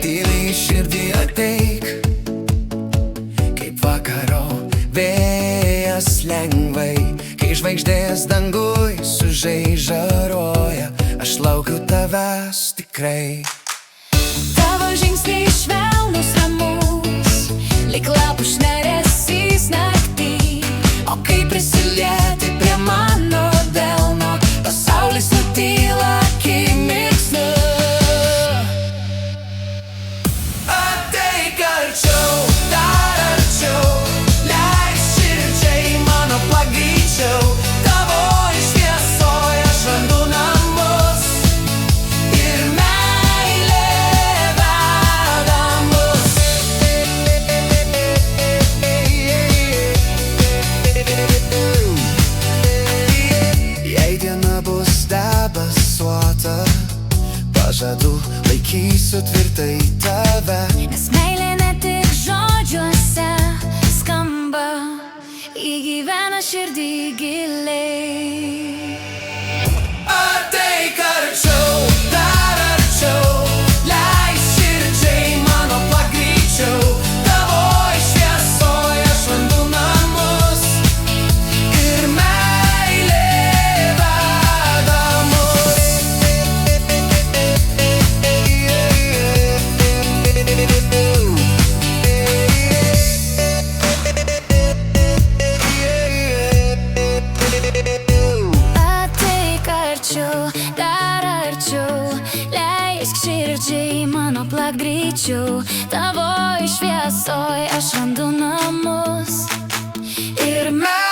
Tyliai širdį ateik, kaip vakaro vėjas lengvai, kai žvaigždės danguj sužaižaroja, aš laukiu tavęs tikrai. Tavo žingsniai švelnus, ramus, lyg lapų šnaresys naktį, o kai prisilieti prie mano delno, pasaulis nutyla akimirksniu. Ateik arčiau, dar arčiau, leisk širdžiai mano plakt greičiau, tavoj šviesoj aš randu namus ir meilė veda mus. Jei diena bus debesuota, pažadu, laikysiu tvirtai tave. Nes meilė ne tik žodžiuose skamba, įgyvena širdį giliai. Ateik arčiau, dar arčiau, leisk širdžiai mano plakt greičiau, tavoj šviesoj aš randu namus ir meilė veda mus. Ateik arčiau, dar arčiau, leisk širdžiai mano plakt greičiau, tavoj šviesoj aš randu namus ir meilė.